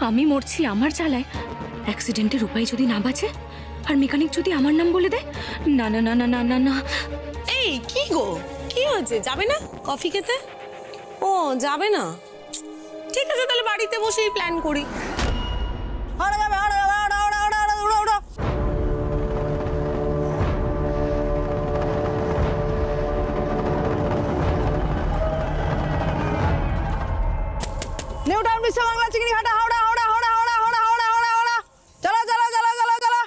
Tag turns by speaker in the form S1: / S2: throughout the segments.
S1: আমি মরছি আমার জ্বালায়, অ্যাক্সিডেন্টে রূপাই যদি না বাঁচে আর মেকানিক যদি আমার নাম বলে দেয়, না না না না না না না।
S2: এই কি গো, কি হয়েছে? যাবে না কফি খেতে? ও যাবে না, ঠিক আছে তাহলে বাড়িতে বসেই প্ল্যান করি।
S3: নিউ টাউন বিশ্ব বাংলা চিংড়ি ঘাটা হাওড়া হাওড়া হাওড়া হাওড়া হাওড়া হাওড়া হাওড়া হাওড়া চলো চলো চলো চলো চলো।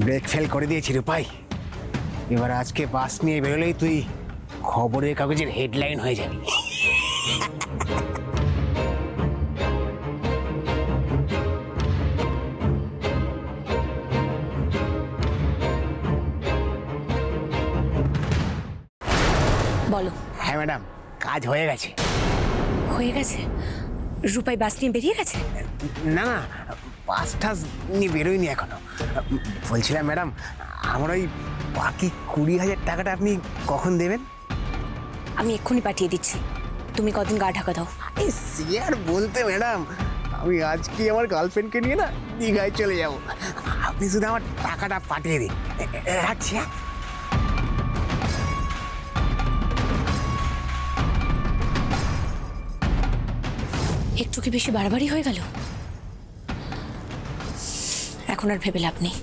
S4: ব্রেক ফেল করে দিয়েছি রূপাই। এবার আজকে বাস নিয়ে বেরোলেই তুই খবরের কাগজের হেডলাইন হয়ে যাবি।
S1: বলো।
S4: হ্যাঁ ম্যাডাম, কাজ হয়ে গেছে।
S1: হয়ে গেছে? রূপাই বাস নিয়ে বেরিয়ে গেছে?
S4: না না, বাস টাস নিয়ে বেরোয়নি এখনো। বলছিলাম ম্যাডাম, আমার ওই বাকি 20,000 টাকাটা আপনি কখন দেবেন?
S1: আমি এক্ষুনি পাঠিয়ে দিচ্ছি, তুমি কদিন গা ঢাকা দাও।
S4: এই সে আর বলতে ম্যাডাম, আমি আজকে আমার গার্লফ্রেন্ডকে নিয়ে না দীঘায় চলে যাব। আপনি শুধু আমার টাকাটা পাঠিয়ে দিন। রাখছি। হ্যাঁ,
S1: একটু কি বেশি বাড়াবাড়ি হয়ে গেল? এখন আর ভেবে লাভ নেই,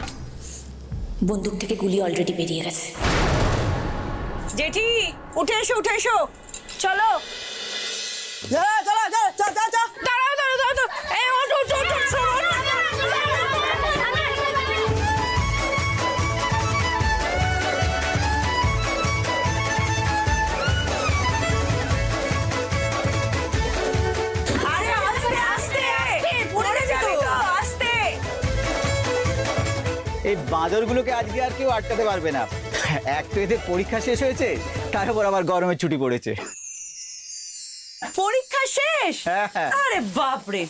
S1: বন্দুক থেকে গুলি অলরেডি বেরিয়ে গেছে।
S2: জেঠি উঠে এসো উঠে এসো, চলো
S3: চলো চলো চলো চলো চলো।
S2: দাঁড়াও দাঁড়াও দাঁড়াও, এই ওঠ ওঠ ওঠ ওঠ, শোনো। আরে আস্তে আস্তে, পড়ে যাবে তো, আস্তে।
S5: এই বাঁদরগুলোকে আজকে আর কেউ আটকাতে পারবে না। এক তো এদের পরীক্ষা শেষ হয়েছে, তার উপর আবার গরমের ছুটি পড়েছে।
S2: পরীক্ষা শেষ?
S5: হ্যাঁ, হ্যাঁ।
S2: আরে বাপরে,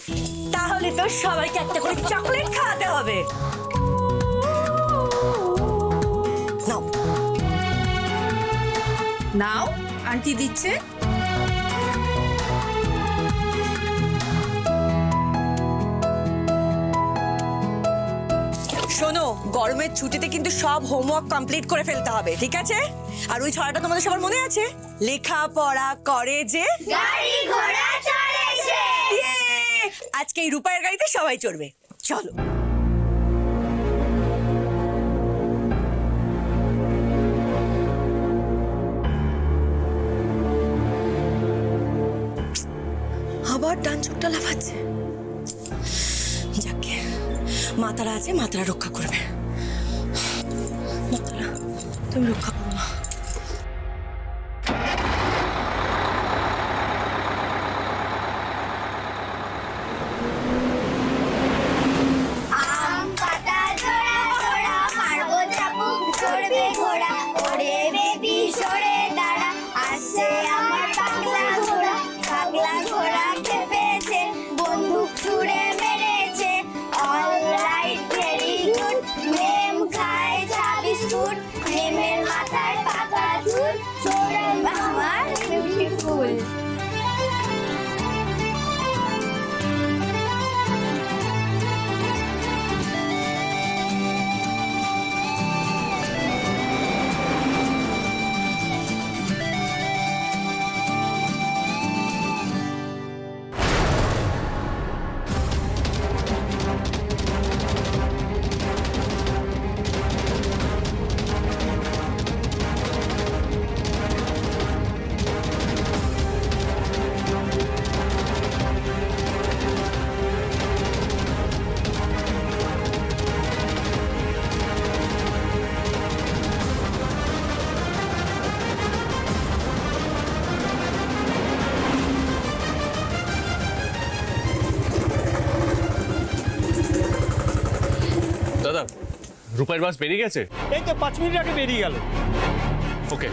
S2: তাহলে তো সবাইকে একটা করে চকলেট খাওয়াতে হবে। নাও নাও, আন্টি দিচ্ছে। শোনো, গরমের ছুটিতে কিন্তু সব হোমওয়ার্ক কমপ্লিট করে ফেলতে হবে, ঠিক আছে? আর ওই ছড়াটা তোমাদের সবার মনে আছে? লেখাপড়া করে যে
S6: গাড়ি ঘোড়া চড়ে সে।
S2: ইয়ে! আজকে এই রূপায়ের গাড়িতে সবাই চড়বে, চলো। আবার ডান চোখটা লাফাচ্ছে। যাকে মাতারা আছে, মাতারা রক্ষা করবে। মাতারা, তুমি রক্ষা করো মা।
S6: আম পাতা জোড়া জোড়া মারবো চাপুক চড়বে ঘোড়া ওরে বেবি সরে দাঁড়া আসছে আমার পাগলা ঘোড়া খেপেছে বন্দুক ছুড়ে মেরেছে অলরাইট ভেরি গুড নেম খায় চা বিস্কুট নেমের মাথা
S7: দাদা রূপাইয়ের বাস বেরিয়ে গেছে?
S5: এই তো 5 মিনিট আগে বেরিয়ে গেল।
S7: ওকে